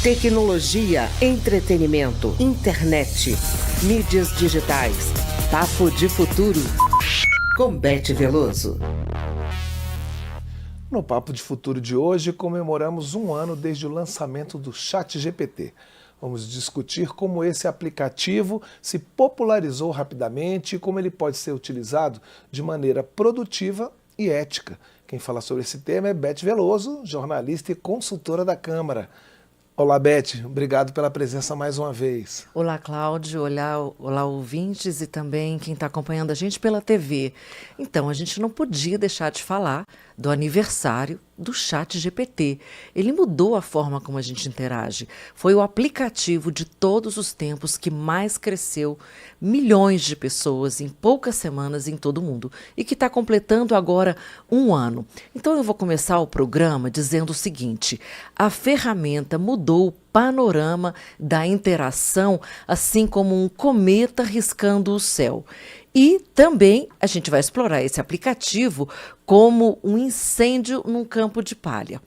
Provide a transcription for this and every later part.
Tecnologia, entretenimento, internet, mídias digitais. Papo de Futuro com Beth Veloso. No Papo de Futuro de hoje, comemoramos um ano desde o lançamento do ChatGPT. Vamos discutir como esse aplicativo se popularizou rapidamente e como ele pode ser utilizado de maneira produtiva e ética. Quem fala sobre esse tema é Beth Veloso, jornalista e consultora da Câmara. Olá, Beth. Obrigado pela presença mais uma vez. Olá, Cláudio. Olá, ouvintes e também quem está acompanhando a gente pela TV. Então, a gente não podia deixar de falar do aniversário do ChatGPT. Ele mudou a forma como a gente interage. Foi o aplicativo de todos os tempos que mais cresceu, milhões de pessoas em poucas semanas em todo o mundo e que está completando agora um ano. Então eu vou começar o programa dizendo o seguinte: a ferramenta mudou o panorama da interação, assim como um cometa riscando o céu. E também a gente vai explorar esse aplicativo como um incêndio num campo de palha.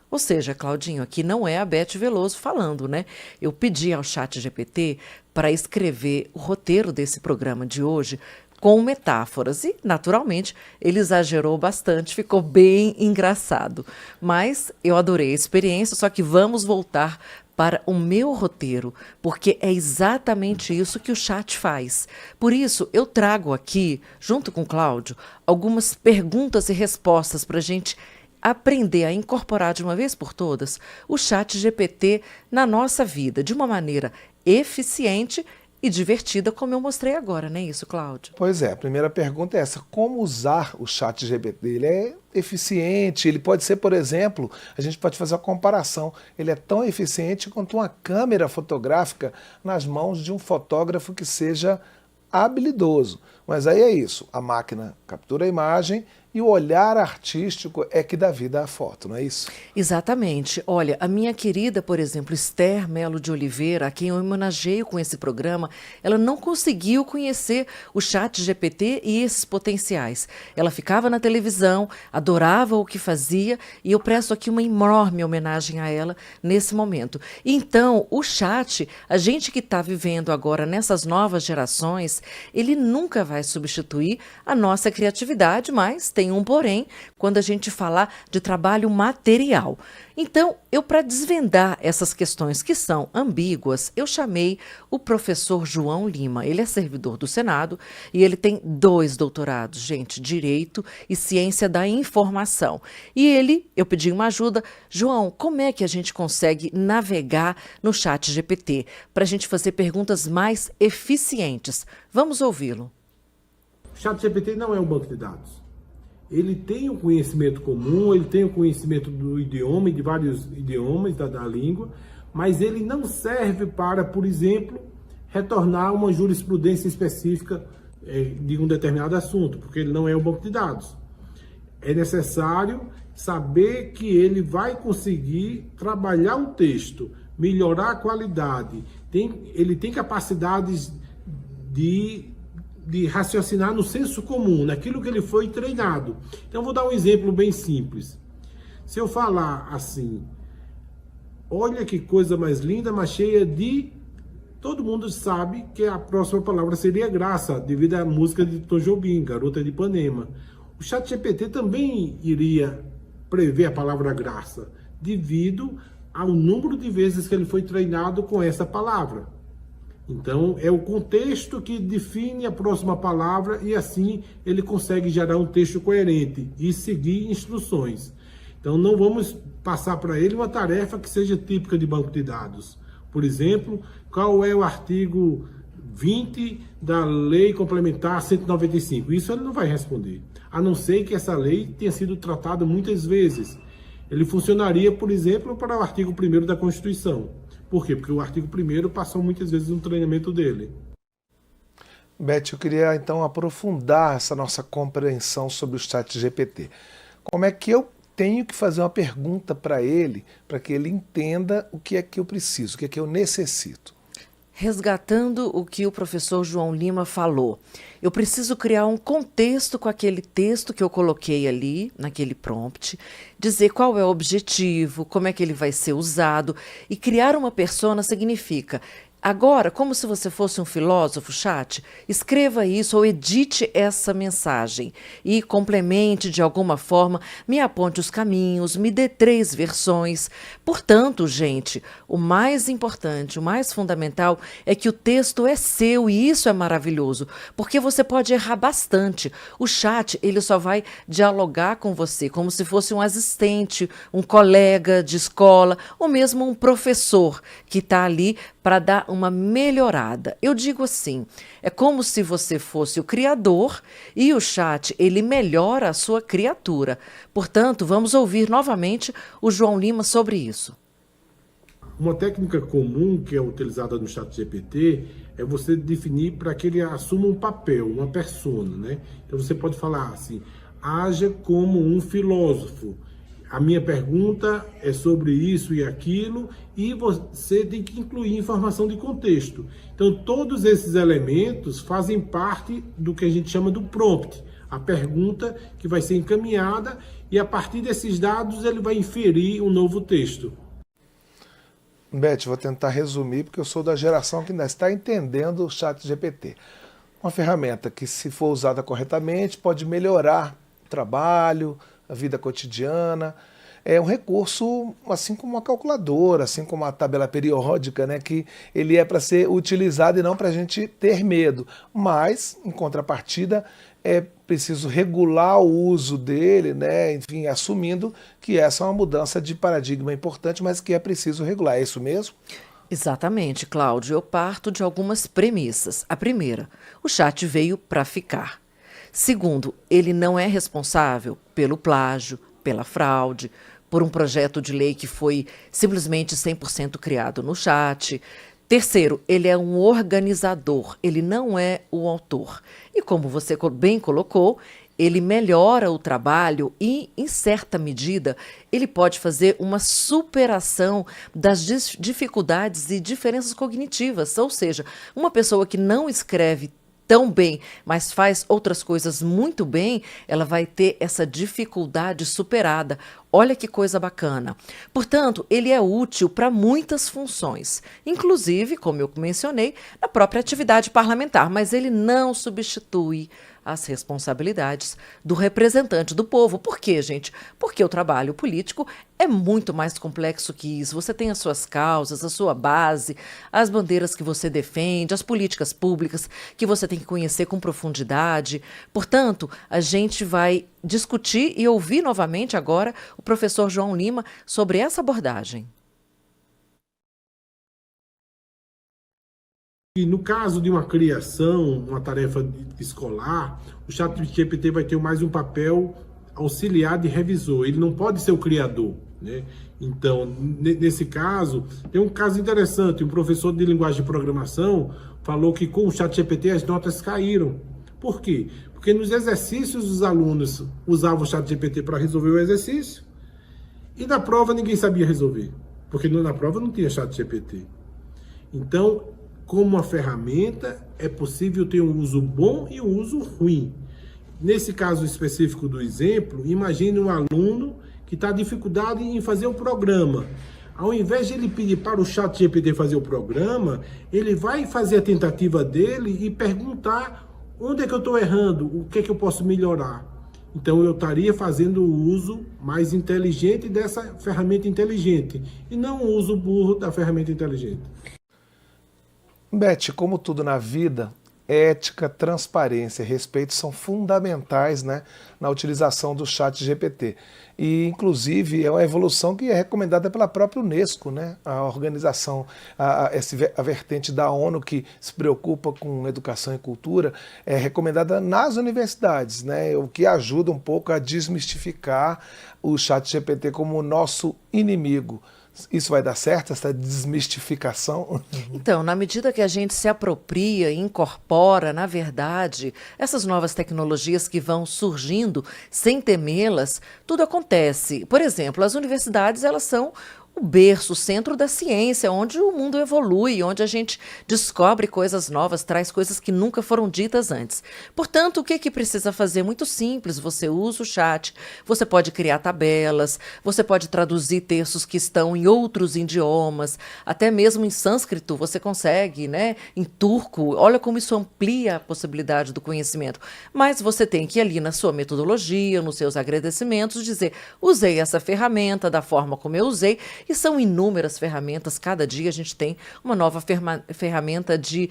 Ou seja, Claudinho, aqui não é a Beth Veloso falando, né? Eu pedi ao ChatGPT para escrever o roteiro desse programa de hoje com metáforas e, naturalmente, ele exagerou bastante, ficou bem engraçado. Mas eu adorei a experiência, só que vamos voltar para o meu roteiro, porque é exatamente isso que o chat faz. Por isso, eu trago aqui, junto com o Cláudio, algumas perguntas e respostas para a gente aprender a incorporar de uma vez por todas o ChatGPT na nossa vida, de uma maneira eficiente e divertida, como eu mostrei agora, não é isso, Cláudio? Pois é, a primeira pergunta é essa: como usar o ChatGPT? Ele é eficiente, ele pode ser, por exemplo, a gente pode fazer uma comparação, ele é tão eficiente quanto uma câmera fotográfica nas mãos de um fotógrafo que seja habilidoso. Mas aí é isso, a máquina captura a imagem e o olhar artístico é que dá vida à foto, não é isso? Exatamente. Olha, a minha querida, por exemplo, Esther Melo de Oliveira, a quem eu homenageio com esse programa, ela não conseguiu conhecer o ChatGPT e esses potenciais. Ela ficava na televisão, adorava o que fazia e eu presto aqui uma enorme homenagem a ela nesse momento. Então, o chat, a gente que está vivendo agora nessas novas gerações, ele nunca vai substituir a nossa criatividade, mas tem um porém quando a gente falar de trabalho material. Então, para desvendar essas questões que são ambíguas, eu chamei o professor João Lima. Ele é servidor do Senado e ele tem 2 doutorados, gente, Direito e Ciência da Informação. E eu pedi uma ajuda. João, como é que a gente consegue navegar no ChatGPT para a gente fazer perguntas mais eficientes? Vamos ouvi-lo. O ChatGPT não é um banco de dados. Ele tem o conhecimento comum, ele tem o conhecimento do idioma, de vários idiomas da língua, mas ele não serve para, por exemplo, retornar uma jurisprudência específica de um determinado assunto, porque ele não é um banco de dados. É necessário saber que ele vai conseguir trabalhar o texto, melhorar a qualidade, ele tem capacidades de raciocinar no senso comum, naquilo que ele foi treinado. Então, vou dar um exemplo bem simples. Se eu falar assim: olha que coisa mais linda, mas cheia de... Todo mundo sabe que a próxima palavra seria graça, devido à música de Tom Jobim, Garota de Ipanema. O ChatGPT também iria prever a palavra graça, devido ao número de vezes que ele foi treinado com essa palavra. Então, é o contexto que define a próxima palavra e assim ele consegue gerar um texto coerente e seguir instruções. Então, não vamos passar para ele uma tarefa que seja típica de banco de dados. Por exemplo, qual é o artigo 20 da Lei Complementar 195? Isso ele não vai responder, a não ser que essa lei tenha sido tratada muitas vezes. Ele funcionaria, por exemplo, para o artigo 1º da Constituição. Por quê? Porque o artigo 1º passou muitas vezes no treinamento dele. Beth, eu queria então aprofundar essa nossa compreensão sobre o ChatGPT. Como é que eu tenho que fazer uma pergunta para ele, para que ele entenda o que é que eu preciso, o que é que eu necessito? resgatando o que o professor João Lima falou. Eu preciso criar um contexto com aquele texto que eu coloquei ali, naquele prompt, dizer qual é o objetivo, como é que ele vai ser usado, e criar uma persona significa... Agora, como se você fosse um filósofo, chat, escreva isso ou edite essa mensagem e complemente de alguma forma, me aponte os caminhos, me dê 3 versões. Portanto, gente, o mais importante, o mais fundamental é que o texto é seu e isso é maravilhoso, porque você pode errar bastante. O chat, ele só vai dialogar com você como se fosse um assistente, um colega de escola ou mesmo um professor que está ali para dar uma melhorada. Eu digo assim, é como se você fosse o criador e o chat, ele melhora a sua criatura. Portanto, vamos ouvir novamente o João Lima sobre isso. Uma técnica comum que é utilizada no ChatGPT é você definir para que ele assuma um papel, uma persona, né? Então você pode falar assim, haja como um filósofo. A minha pergunta é sobre isso e aquilo, e você tem que incluir informação de contexto. Então, todos esses elementos fazem parte do que a gente chama do prompt, a pergunta que vai ser encaminhada, e a partir desses dados ele vai inferir um novo texto. Beth, vou tentar resumir, porque eu sou da geração que ainda está entendendo o ChatGPT. Uma ferramenta que, se for usada corretamente, pode melhorar o trabalho, a vida cotidiana. É um recurso, assim como uma calculadora, assim como uma tabela periódica, né, que ele é para ser utilizado e não para a gente ter medo. Mas, em contrapartida, é preciso regular o uso dele, né, enfim, assumindo que essa é uma mudança de paradigma importante, mas que é preciso regular. É isso mesmo? Exatamente, Cláudio. Eu parto de algumas premissas. A primeira, o chat veio para ficar. Segundo, ele não é responsável pelo plágio, pela fraude, por um projeto de lei que foi simplesmente 100% criado no chat. Terceiro, ele é um organizador, ele não é o autor. E como você bem colocou, ele melhora o trabalho e, em certa medida, ele pode fazer uma superação das dificuldades e diferenças cognitivas. Ou seja, uma pessoa que não escreve tão bem, mas faz outras coisas muito bem, ela vai ter essa dificuldade superada. Olha que coisa bacana. Portanto, ele é útil para muitas funções, inclusive, como eu mencionei, na própria atividade parlamentar, mas ele não substitui as responsabilidades do representante do povo. Por quê, gente? Porque o trabalho político é muito mais complexo que isso. Você tem as suas causas, a sua base, as bandeiras que você defende, as políticas públicas que você tem que conhecer com profundidade. Portanto, a gente vai discutir e ouvir novamente agora o professor João Lima sobre essa abordagem. E no caso de uma criação, uma tarefa escolar, o ChatGPT vai ter mais um papel auxiliar de revisor. Ele não pode ser o criador, né? Então, nesse caso, tem um caso interessante. Um professor de linguagem de programação falou que com o ChatGPT as notas caíram. Por quê? Porque nos exercícios os alunos usavam o ChatGPT para resolver o exercício e na prova ninguém sabia resolver, porque na prova não tinha ChatGPT. Então, como uma ferramenta, é possível ter um uso bom e um uso ruim. Nesse caso específico do exemplo, imagine um aluno que está dificuldade em fazer o programa. Ao invés de ele pedir para o ChatGPT fazer o programa, ele vai fazer a tentativa dele e perguntar onde é que eu estou errando, o que é que eu posso melhorar. Então eu estaria fazendo o uso mais inteligente dessa ferramenta inteligente e não o uso burro da ferramenta inteligente. Beth, como tudo na vida, ética, transparência e respeito são fundamentais, né, na utilização do ChatGPT. E, inclusive, é uma evolução que é recomendada pela própria Unesco, né, a organização, a vertente da ONU que se preocupa com educação e cultura, é recomendada nas universidades, né, o que ajuda um pouco a desmistificar o ChatGPT como o nosso inimigo. Isso vai dar certo, essa desmistificação? Então, na medida que a gente se apropria e incorpora, na verdade, essas novas tecnologias que vão surgindo sem temê-las, tudo acontece. Por exemplo, as universidades, elas são o berço, o centro da ciência, onde o mundo evolui, onde a gente descobre coisas novas, traz coisas que nunca foram ditas antes. Portanto, o que que precisa fazer? Muito simples, você usa o chat, você pode criar tabelas, você pode traduzir textos que estão em outros idiomas, até mesmo em sânscrito você consegue, né? Em turco, olha como isso amplia a possibilidade do conhecimento. Mas você tem que ir ali na sua metodologia, nos seus agradecimentos, dizer, usei essa ferramenta da forma como eu usei, e são inúmeras ferramentas, cada dia a gente tem uma nova ferramenta de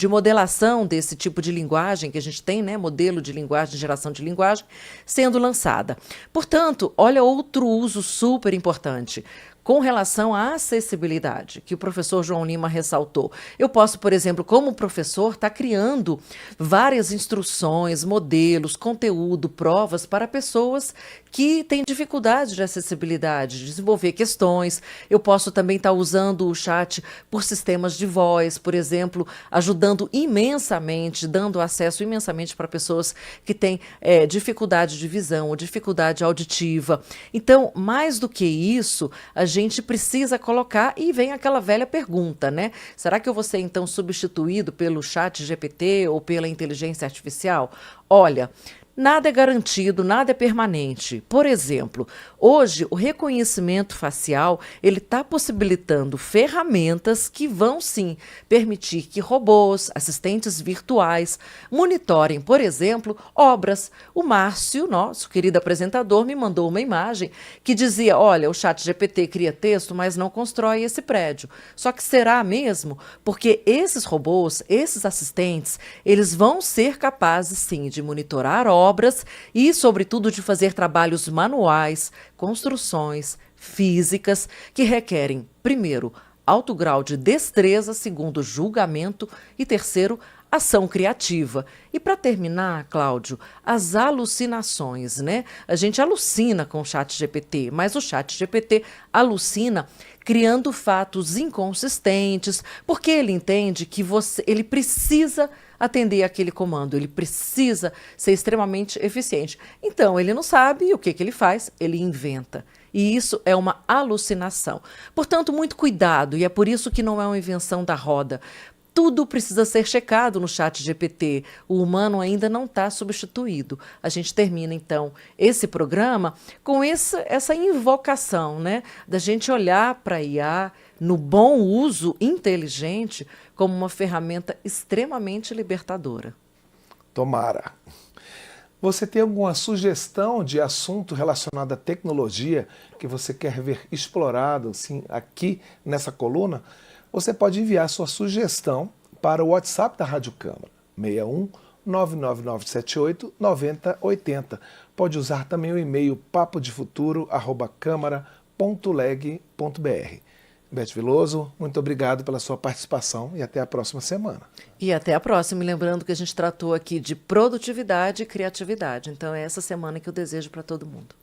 modelação desse tipo de linguagem que a gente tem, né? Modelo de linguagem, geração de linguagem, sendo lançada. Portanto, olha outro uso super importante. Com relação à acessibilidade, que o professor João Lima ressaltou. Eu posso, por exemplo, como professor, estar criando várias instruções, modelos, conteúdo, provas para pessoas que têm dificuldade de acessibilidade, desenvolver questões. Eu posso também estar usando o chat por sistemas de voz, por exemplo, ajudando imensamente, dando acesso imensamente para pessoas que têm dificuldade de visão ou dificuldade auditiva. Então, mais do que isso, a gente precisa colocar, e vem aquela velha pergunta, né? Será que eu vou ser, então, substituído pelo chat GPT ou pela inteligência artificial? Olha, nada é garantido, nada é permanente. Por exemplo, hoje o reconhecimento facial, ele está possibilitando ferramentas que vão sim permitir que robôs, assistentes virtuais, monitorem, por exemplo, obras. O Márcio, nosso querido apresentador, me mandou uma imagem que dizia, olha, o ChatGPT cria texto, mas não constrói esse prédio. Só que será mesmo? Porque esses robôs, esses assistentes, eles vão ser capazes sim de monitorar obras e, sobretudo, de fazer trabalhos manuais, construções físicas que requerem, primeiro, alto grau de destreza, segundo, julgamento e, terceiro, ação criativa. E para terminar, Cláudio, as alucinações, né? A gente alucina com o ChatGPT, mas o ChatGPT alucina criando fatos inconsistentes, porque ele entende que ele precisa atender aquele comando, ele precisa ser extremamente eficiente. Então, ele não sabe o que ele faz, ele inventa. E isso é uma alucinação. Portanto, muito cuidado, e é por isso que não é uma invenção da roda. Tudo precisa ser checado no ChatGPT. O humano ainda não está substituído. A gente termina, então, esse programa com essa invocação, né? Da gente olhar para a IA no bom uso inteligente como uma ferramenta extremamente libertadora. Tomara. Você tem alguma sugestão de assunto relacionado à tecnologia que você quer ver explorado assim, aqui nessa coluna? Você pode enviar sua sugestão para o WhatsApp da Rádio Câmara, 61 99978 9080. Pode usar também o e-mail papodefuturo@câmara.leg.br. Beth Veloso, muito obrigado pela sua participação e até a próxima semana. E até a próxima. E lembrando que a gente tratou aqui de produtividade e criatividade. Então é essa semana que eu desejo para todo mundo.